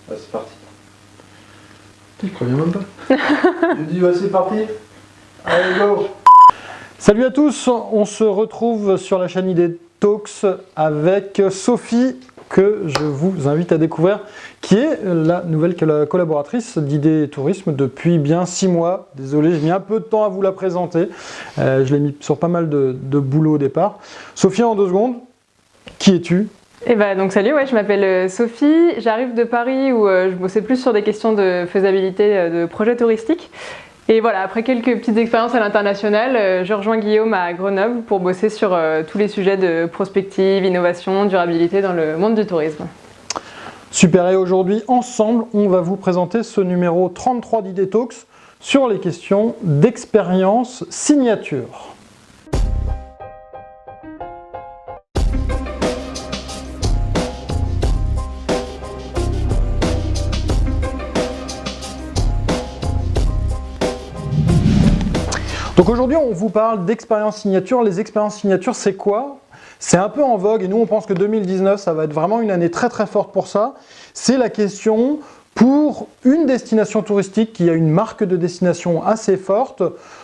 C'est parti. Il prévient même pas. Il dit c'est parti. Allez go. Salut à tous, on se retrouve sur la chaîne ID Talks avec Sophie, que je vous invite à découvrir, qui est la nouvelle collaboratrice d'ID Tourisme depuis bien 6 mois. Désolé, j'ai mis un peu de temps à vous la présenter. Je l'ai mis sur pas mal de boulot au départ. Sophie, en 2 secondes, qui es-tu ? Donc salut, je m'appelle Sophie, j'arrive de Paris où je bossais plus sur des questions de faisabilité de projets touristiques. Et voilà, après quelques petites expériences à l'international, je rejoins Guillaume à Grenoble pour bosser sur tous les sujets de prospective, innovation, durabilité dans le monde du tourisme. Super, et aujourd'hui, ensemble, on va vous présenter ce numéro 33 d'ID Talks sur les questions d'expérience signature. Donc aujourd'hui, on vous parle d'expérience signature. Les expériences signature, c'est quoi ? C'est un peu en vogue et nous, on pense que 2019, ça va être vraiment une année très très forte pour ça. C'est la question pour une destination touristique qui a une marque de destination assez forte,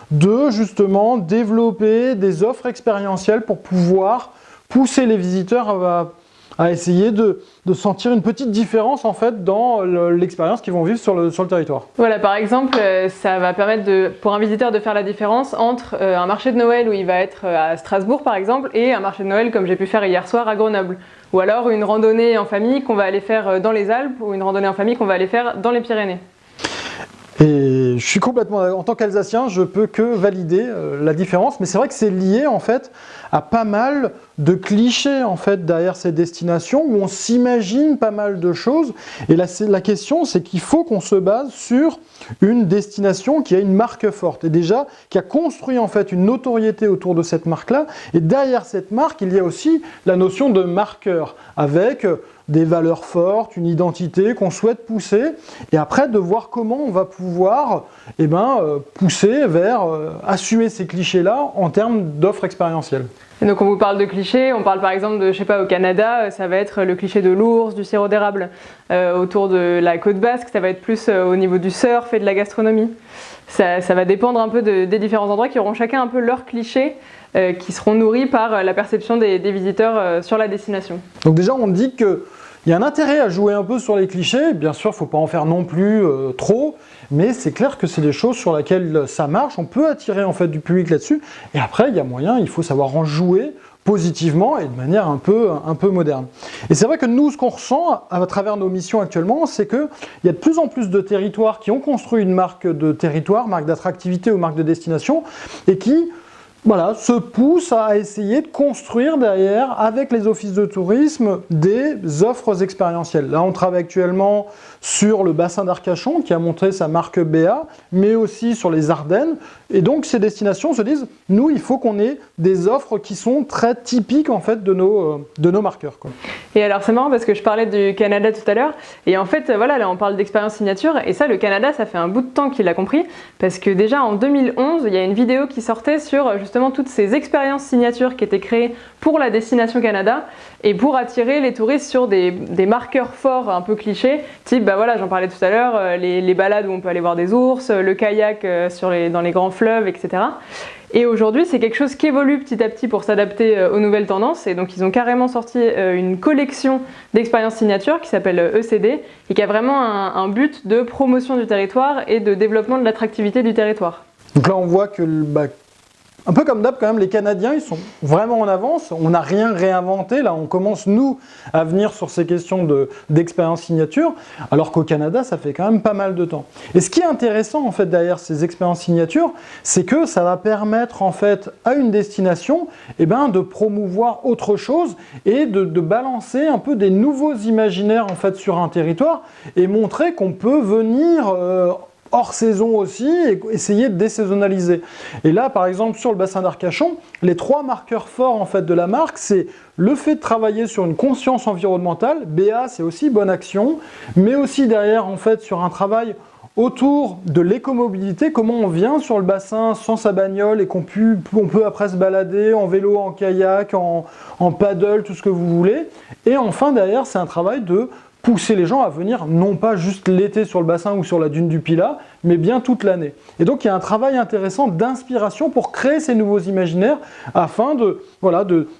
de justement développer des offres expérientielles pour pouvoir pousser les visiteurs à essayer de sentir une petite différence en fait dans l'expérience qu'ils vont vivre sur le territoire. Voilà, par exemple, ça va permettre pour un visiteur de faire la différence entre un marché de Noël où il va être à Strasbourg par exemple et un marché de Noël comme j'ai pu faire hier soir à Grenoble. Ou alors une randonnée en famille qu'on va aller faire dans les Alpes ou une randonnée en famille qu'on va aller faire dans les Pyrénées. Et je suis complètement, en tant qu'Alsacien, je peux que valider la différence, mais c'est vrai que c'est lié en fait à pas mal de clichés en fait derrière ces destinations où on s'imagine pas mal de choses. Et là, la question, c'est qu'il faut qu'on se base sur une destination qui a une marque forte et déjà qui a construit en fait une notoriété autour de cette marque-là. Et derrière cette marque, il y a aussi la notion de marqueur avec des valeurs fortes, une identité qu'on souhaite pousser, et après de voir comment on va pouvoir pousser vers assumer ces clichés-là en termes d'offres expérientielles. Et donc on vous parle de clichés, on parle par exemple de, au Canada, ça va être le cliché de l'ours, du sirop d'érable. Autour de la côte basque, ça va être plus au niveau du surf et de la gastronomie. Ça va dépendre un peu des différents endroits qui auront chacun un peu leurs clichés qui seront nourris par la perception des visiteurs sur la destination. Donc déjà on dit qu'il y a un intérêt à jouer un peu sur les clichés, bien sûr il ne faut pas en faire non plus trop, mais c'est clair que c'est des choses sur lesquelles ça marche, on peut attirer en fait du public là-dessus, et après il y a moyen, il faut savoir en jouer positivement et de manière un peu moderne. Et c'est vrai que nous, ce qu'on ressent à travers nos missions actuellement, c'est qu'il y a de plus en plus de territoires qui ont construit une marque de territoire, marque d'attractivité ou marque de destination, et qui se poussent à essayer de construire derrière, avec les offices de tourisme, des offres expérientielles. Là, on travaille actuellement sur le bassin d'Arcachon, qui a montré sa marque BA, mais aussi sur les Ardennes. Et donc, ces destinations se disent, nous, il faut qu'on ait des offres qui sont très typiques, en fait, de nos marqueurs, quoi. Et alors, c'est marrant parce que je parlais du Canada tout à l'heure. Et en fait, là, on parle d'expérience signature. Et ça, le Canada, ça fait un bout de temps qu'il l'a compris. Parce que déjà, en 2011, il y a une vidéo qui sortait sur, justement, toutes ces expériences signatures qui étaient créées pour la destination Canada et pour attirer les touristes sur des marqueurs forts un peu clichés, type, j'en parlais tout à l'heure, les balades où on peut aller voir des ours, le kayak dans les grands fleuves, etc. Et aujourd'hui, c'est quelque chose qui évolue petit à petit pour s'adapter aux nouvelles tendances. Et donc, ils ont carrément sorti une collection d'expériences signatures qui s'appelle ECD et qui a vraiment un but de promotion du territoire et de développement de l'attractivité du territoire. Donc là, on voit que un peu comme d'hab, quand même, les Canadiens, ils sont vraiment en avance. On n'a rien réinventé. Là, on commence, nous, à venir sur ces questions d'expérience signature, alors qu'au Canada, ça fait quand même pas mal de temps. Et ce qui est intéressant, en fait, derrière ces expériences signatures, c'est que ça va permettre, en fait, à une destination, de promouvoir autre chose et de balancer un peu des nouveaux imaginaires, en fait, sur un territoire et montrer qu'on peut venir hors saison aussi, et essayer de désaisonnaliser. Et là, par exemple, sur le bassin d'Arcachon, les 3 marqueurs forts en fait de la marque, c'est le fait de travailler sur une conscience environnementale, BA, c'est aussi bonne action, mais aussi derrière, en fait, sur un travail autour de l'écomobilité, comment on vient sur le bassin sans sa bagnole et qu'on peut après se balader en vélo, en kayak, en paddle, tout ce que vous voulez. Et enfin, derrière, c'est un travail de pousser les gens à venir non pas juste l'été sur le bassin ou sur la dune du Pilat, mais bien toute l'année. Et donc il y a un travail intéressant d'inspiration pour créer ces nouveaux imaginaires afin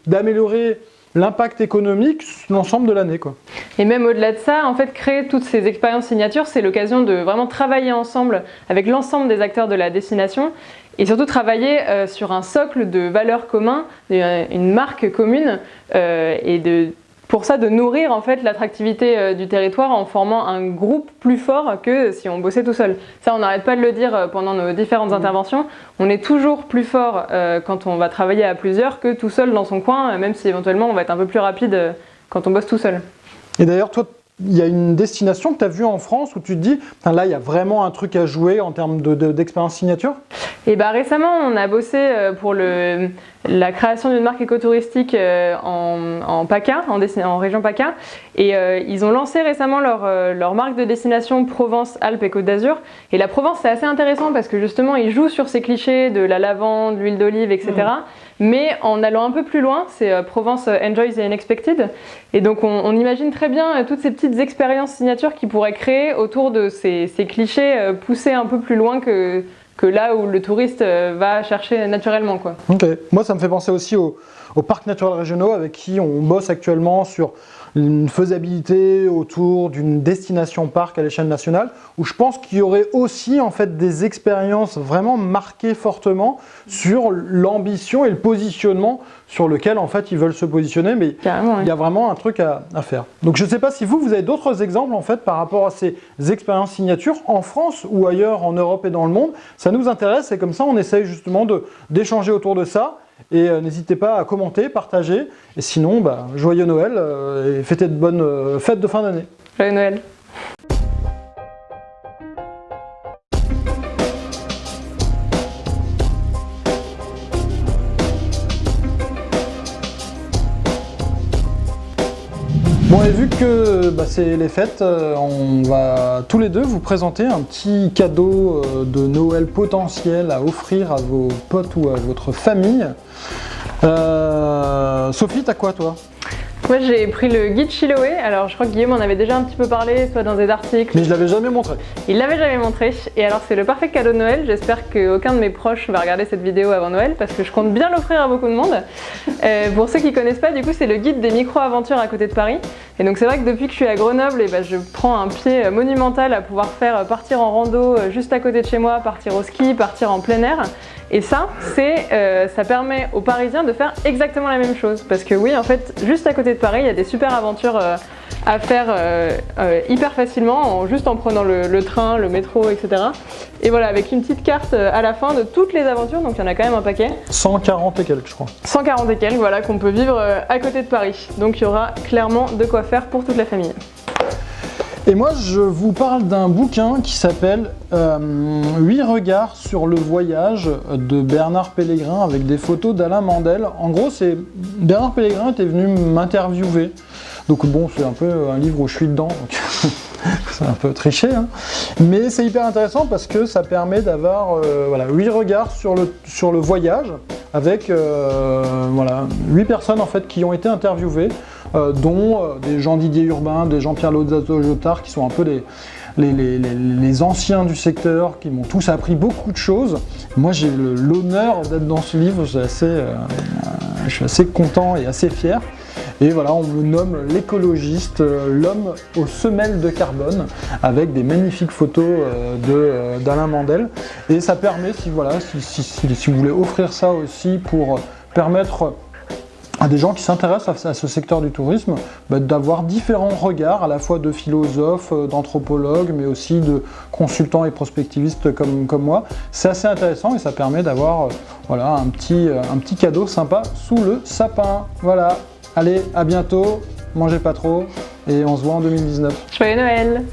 d'améliorer l'impact économique sur l'ensemble de l'année, quoi. Et même au-delà de ça, en fait, créer toutes ces expériences signatures, c'est l'occasion de vraiment travailler ensemble avec l'ensemble des acteurs de la destination et surtout travailler sur un socle de valeurs communs, une marque commune pour ça de nourrir en fait l'attractivité du territoire en formant un groupe plus fort que si on bossait tout seul. Ça, on n'arrête pas de le dire pendant nos différentes interventions. On est toujours plus fort quand on va travailler à plusieurs que tout seul dans son coin, même si éventuellement on va être un peu plus rapide quand on bosse tout seul. Et d'ailleurs, toi, il y a une destination que tu as vue en France où tu te dis, là, il y a vraiment un truc à jouer en termes d'expérience signature? Et récemment, on a bossé pour la création d'une marque écotouristique en PACA, en région PACA. Et ils ont lancé récemment leur marque de destination Provence, Alpes et Côte d'Azur. Et la Provence, c'est assez intéressant parce que justement, ils jouent sur ces clichés de la lavande, l'huile d'olive, etc. Mais en allant un peu plus loin, c'est Provence Enjoy the Unexpected. Et donc on imagine très bien toutes ces petites expériences signatures qu'ils pourraient créer autour de ces clichés poussés un peu plus loin que là où le touriste va chercher naturellement, quoi. Ok. Moi, ça me fait penser aussi aux parcs naturels régionaux avec qui on bosse actuellement sur une faisabilité autour d'une destination parc à l'échelle nationale, où je pense qu'il y aurait aussi en fait des expériences vraiment marquées fortement sur l'ambition et le positionnement sur lequel en fait ils veulent se positionner, mais Carrément, il y a vraiment un truc à faire. Donc je ne sais pas si vous avez d'autres exemples en fait par rapport à ces expériences signatures en France ou ailleurs en Europe et dans le monde. Ça nous intéresse et comme ça on essaye justement d'échanger autour de ça. Et n'hésitez pas à commenter, partager. Et sinon, joyeux Noël et fêtez de bonnes fêtes de fin d'année. Joyeux Noël. Bon, et vu que c'est les fêtes, on va tous les deux vous présenter un petit cadeau de Noël potentiel à offrir à vos potes ou à votre famille. Sophie, t'as quoi toi? Moi j'ai pris le guide Chiloé, alors je crois que Guillaume en avait déjà un petit peu parlé, soit dans des articles. Mais je l'avais jamais montré. Il l'avait jamais montré, et alors c'est le parfait cadeau de Noël, j'espère qu'aucun de mes proches va regarder cette vidéo avant Noël, parce que je compte bien l'offrir à beaucoup de monde. Pour ceux qui connaissent pas, du coup c'est le guide des micro-aventures à côté de Paris, et donc c'est vrai que depuis que je suis à Grenoble, je prends un pied monumental à pouvoir partir en rando juste à côté de chez moi, partir au ski, partir en plein air. Et ça permet aux Parisiens de faire exactement la même chose. Parce que oui, en fait, juste à côté de Paris, il y a des super aventures à faire hyper facilement, juste en prenant le train, le métro, etc. Et voilà, avec une petite carte à la fin de toutes les aventures, donc il y en a quand même un paquet. 140 et quelques, je crois. 140 et quelques, voilà, qu'on peut vivre à côté de Paris. Donc il y aura clairement de quoi faire pour toute la famille. Et moi, je vous parle d'un bouquin qui s'appelle 8 regards sur le voyage de Bernard Pellegrin avec des photos d'Alain Mandel. En gros, Bernard Pellegrin était venu m'interviewer. Donc bon, c'est un peu un livre où je suis dedans, donc c'est un peu triché, hein. Mais c'est hyper intéressant parce que ça permet d'avoir 8 regards sur le voyage avec 8 personnes en fait qui ont été interviewées, dont des Jean-Didier Urbain, des Jean-Pierre Lozano-Jotard, qui sont un peu les anciens du secteur, qui m'ont tous appris beaucoup de choses. Moi, j'ai l'honneur d'être dans ce livre, je suis assez content et assez fier. Et voilà, on me nomme l'écologiste, l'homme aux semelles de carbone, avec des magnifiques photos d'Alain Mandel. Et ça permet, si vous voulez offrir ça aussi pour permettre à des gens qui s'intéressent à ce secteur du tourisme, d'avoir différents regards, à la fois de philosophes, d'anthropologues, mais aussi de consultants et prospectivistes comme moi. C'est assez intéressant et ça permet d'avoir un petit cadeau sympa sous le sapin. Voilà. Allez, à bientôt, mangez pas trop, et on se voit en 2019. Joyeux Noël!